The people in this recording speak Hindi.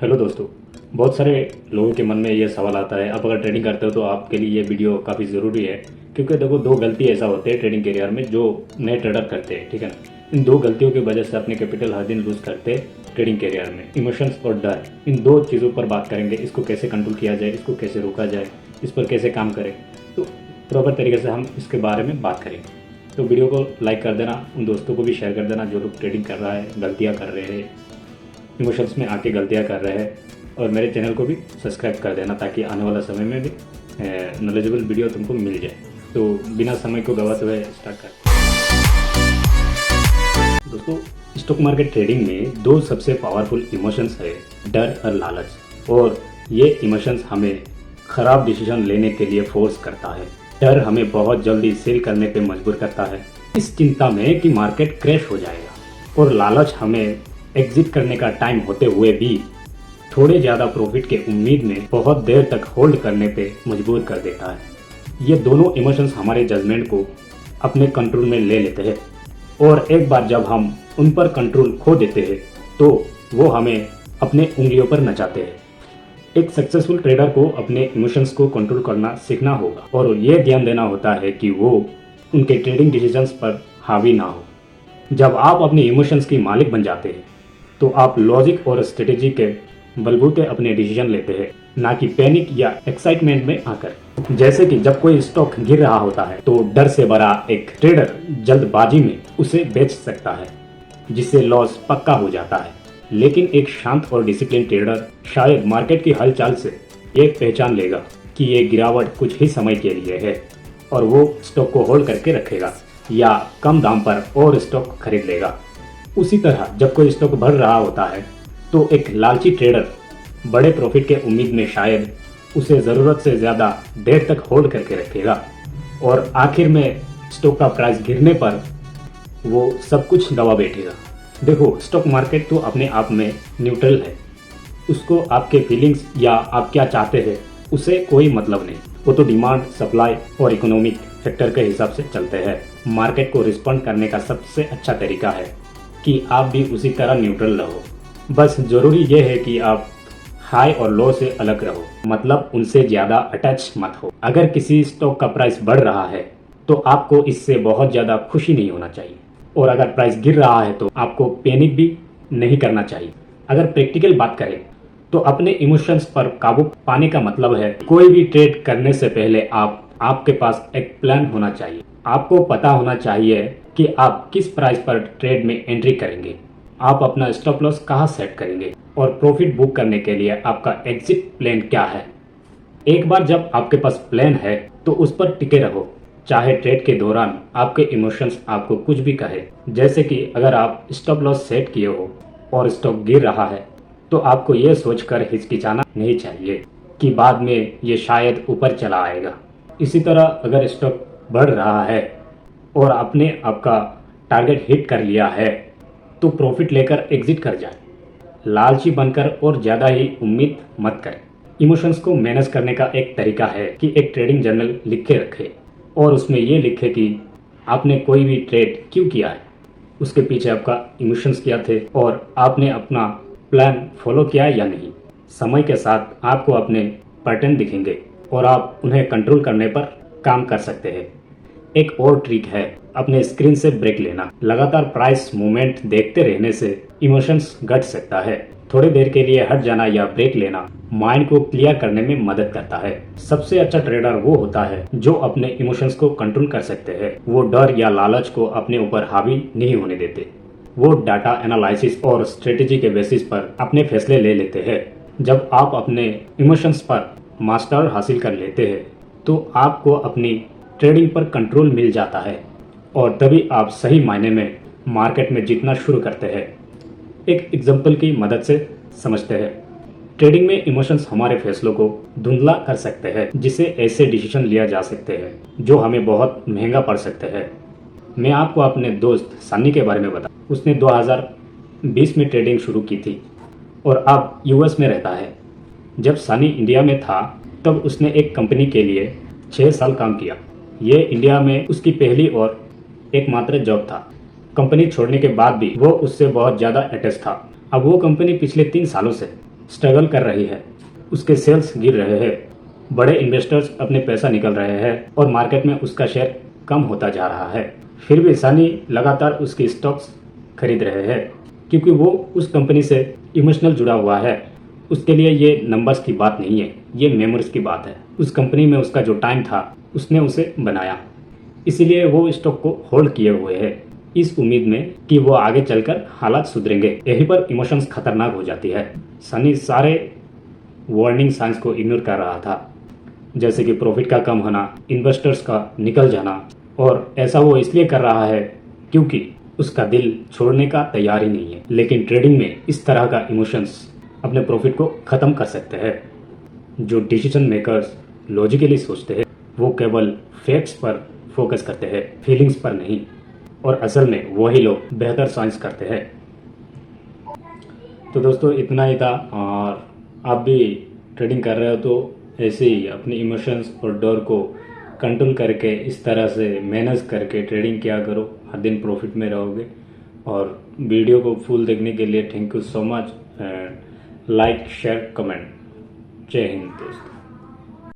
हेलो दोस्तों। बहुत सारे लोगों के मन में ये सवाल आता है, आप अगर ट्रेडिंग करते हो तो आपके लिए ये वीडियो काफ़ी ज़रूरी है। क्योंकि देखो, दो गलती ऐसा होते हैं ट्रेडिंग करियर में जो नए ट्रेडर करते हैं, ठीक है ना। इन दो गलतियों की वजह से अपने कैपिटल हर दिन लूज करते हैं ट्रेडिंग करियर में। इमोशंस और डर, इन दो चीज़ों पर बात करेंगे। इसको कैसे कंट्रोल किया जाए, इसको कैसे रोका जाए, इस पर कैसे काम करें, तो प्रॉपर तरीके से हम इसके बारे में बात करेंगे। तो वीडियो को लाइक कर देना, उन दोस्तों को भी शेयर कर देना जो लोग ट्रेडिंग कर रहा है, गलतियाँ कर रहे हैं, इमोशंस में आके गलतियाँ कर रहे हैं। और मेरे चैनल को भी सब्सक्राइब कर देना ताकि आने वाला समय में भी नॉलेजेबल वीडियो तुमको मिल जाए। तो बिना समय को गवाते हुए स्टार्ट कर। दोस्तों, स्टॉक मार्केट ट्रेडिंग में दो सबसे पावरफुल इमोशंस है, डर और लालच। और ये इमोशंस हमें ख़राब डिसीजन लेने के लिए फोर्स करता है। डर हमें बहुत जल्दी सेल करने पे मजबूर करता है, इस चिंता में कि मार्केट क्रैश हो जाएगा। और लालच हमें एग्जिट करने का टाइम होते हुए भी थोड़े ज़्यादा प्रॉफिट के उम्मीद में बहुत देर तक होल्ड करने पे मजबूर कर देता है। ये दोनों इमोशंस हमारे जजमेंट को अपने कंट्रोल में ले लेते हैं। और एक बार जब हम उन पर कंट्रोल खो देते हैं तो वो हमें अपने उंगलियों पर नचाते हैं। एक सक्सेसफुल ट्रेडर को अपने इमोशंस को कंट्रोल करना सीखना होगा और ये ध्यान देना होता है कि वो उनके ट्रेडिंग डिसीजंस पर हावी ना हो। जब आप अपने इमोशंस की मालिक बन जाते हैं तो आप लॉजिक और स्ट्रेटेजी के बलबूते अपने डिसीजन लेते हैं, ना कि पैनिक या एक्साइटमेंट में आकर। जैसे कि जब कोई स्टॉक गिर रहा होता है तो डर से भरा एक ट्रेडर जल्दबाजी में उसे बेच सकता है, जिससे लॉस पक्का हो जाता है। लेकिन एक शांत और डिसिप्लिन ट्रेडर शायद मार्केट की हलचल से ये पहचान लेगा कि ये गिरावट कुछ ही समय के लिए है और वो स्टॉक को होल्ड करके रखेगा या कम दाम पर और स्टॉक खरीद लेगा। उसी तरह जब कोई स्टॉक बढ़ रहा होता है तो एक लालची ट्रेडर बड़े प्रॉफिट के उम्मीद में शायद उसे ज़रूरत से ज़्यादा देर तक होल्ड करके रखेगा और आखिर में स्टॉक का प्राइस गिरने पर वो सब कुछ गवा बैठेगा। देखो, स्टॉक मार्केट तो अपने आप में न्यूट्रल है, उसको आपके फीलिंग्स या आप क्या चाहते हैं उससे कोई मतलब नहीं। वो तो डिमांड, सप्लाई और इकोनॉमिक फैक्टर के हिसाब से चलते हैं। मार्केट को रिस्पॉन्ड करने का सबसे अच्छा तरीका है कि आप भी उसी तरह न्यूट्रल रहो। बस ज़रूरी ये है कि आप हाई और लो से अलग रहो, मतलब उनसे ज़्यादा अटैच मत हो। अगर किसी स्टॉक का प्राइस बढ़ रहा है तो आपको इससे बहुत ज़्यादा खुशी नहीं होना चाहिए, और अगर प्राइस गिर रहा है तो आपको पैनिक भी नहीं करना चाहिए। अगर प्रैक्टिकल बात करें तो अपने इमोशंस पर काबू पाने का मतलब है कोई भी ट्रेड करने से पहले आपके पास एक प्लान होना चाहिए। आपको पता होना चाहिए कि आप किस प्राइस पर ट्रेड में एंट्री करेंगे, आप अपना स्टॉप लॉस कहाँ सेट करेंगे और प्रॉफिट बुक करने के लिए आपका एग्जिट प्लान क्या है। एक बार जब आपके पास प्लान है तो उस पर टिके रहो, चाहे ट्रेड के दौरान आपके इमोशंस आपको कुछ भी कहे। जैसे कि अगर आप स्टॉप लॉस सेट किए हो और स्टॉक गिर रहा है तो आपको ये सोचकर हिचकिचाना नहीं चाहिए कि बाद में ये शायद ऊपर चला आएगा। इसी तरह अगर स्टॉक बढ़ रहा है और आपने आपका टारगेट हिट कर लिया है तो प्रॉफिट लेकर एग्जिट कर जाए। लालची बनकर और ज़्यादा ही उम्मीद मत करें। इमोशंस को मैनेज करने का एक तरीका है कि एक ट्रेडिंग जर्नल लिख के रखें और उसमें ये लिखे कि आपने कोई भी ट्रेड क्यों किया है, उसके पीछे आपका इमोशंस क्या थे और आपने अपना प्लान फॉलो किया है या नहीं। समय के साथ आपको अपने पैटर्न दिखेंगे और आप उन्हें कंट्रोल करने पर काम कर सकते हैं। एक और ट्रिक है अपने स्क्रीन से ब्रेक लेना। लगातार प्राइस मूवमेंट देखते रहने से इमोशंस घट सकता है। थोड़ी देर के लिए हट जाना या ब्रेक लेना माइंड को क्लियर करने में मदद करता है। सबसे अच्छा ट्रेडर वो होता है जो अपने इमोशंस को कंट्रोल कर सकते हैं। वो डर या लालच को अपने ऊपर हावी नहीं होने देते। वो डाटा एनालिसिस और स्ट्रेटेजी के बेसिस पर अपने फैसले ले लेते हैं। जब आप अपने इमोशंस पर मास्टर हासिल कर लेते हैं तो आपको अपनी ट्रेडिंग पर कंट्रोल मिल जाता है और तभी आप सही मायने में मार्केट में जीतना शुरू करते हैं। एक एग्जांपल की मदद से समझते हैं। ट्रेडिंग में इमोशंस हमारे फैसलों को धुंधला कर सकते हैं, जिससे ऐसे डिसीजन लिया जा सकते हैं जो हमें बहुत महंगा पड़ सकते हैं। मैं आपको अपने दोस्त सनी के बारे में बता। उसने 2020 में ट्रेडिंग शुरू की थी और अब यूएस में रहता है। जब सनी इंडिया में था तब उसने एक कंपनी के लिए 6 साल काम किया। ये इंडिया में उसकी पहली और एकमात्र जॉब था। कंपनी छोड़ने के बाद भी वो उससे बहुत ज़्यादा अटैच था। अब वो कंपनी पिछले 3 सालों से स्ट्रगल कर रही है, उसके सेल्स गिर रहे हैं, बड़े इन्वेस्टर्स अपने पैसा निकल रहे हैं और मार्केट में उसका शेयर कम होता जा रहा है। फिर भी सनी लगातार उसकी स्टॉक्स खरीद रहे हैं क्योंकि वो उस कंपनी से इमोशनल जुड़ा हुआ है। उसके लिए ये नंबर्स की बात नहीं है, ये मेमोरीज की बात है। उस कंपनी में उसका जो टाइम था उसने उसे बनाया, इसीलिए वो स्टॉक को होल्ड किए हुए है इस उम्मीद में कि वो आगे चलकर हालात सुधरेंगे। यहीं पर इमोशंस खतरनाक हो जाती है। सनी सारे वार्निंग साइंस को इग्नोर कर रहा था, जैसे कि प्रॉफिट का कम होना, इन्वेस्टर्स का निकल जाना, और ऐसा वो इसलिए कर रहा है क्योंकि उसका दिल छोड़ने का तैयार ही नहीं है। लेकिन ट्रेडिंग में इस तरह का इमोशंस अपने प्रॉफिट को ख़त्म कर सकते हैं। जो डिसीजन मेकर्स लॉजिकली सोचते हैं वो केवल फैक्ट्स पर फोकस करते हैं, फीलिंग्स पर नहीं। और असल में वही लोग बेहतर साइंस करते हैं। तो दोस्तों इतना ही था। और आप भी ट्रेडिंग कर रहे हो तो ऐसे ही अपने इमोशंस और डर को कंट्रोल करके इस तरह से मैनेज करके ट्रेडिंग किया करो, हर दिन प्रॉफिट में रहोगे। और वीडियो को फुल देखने के लिए thank you so much. Like share comment. जय हिंद दोस्तों।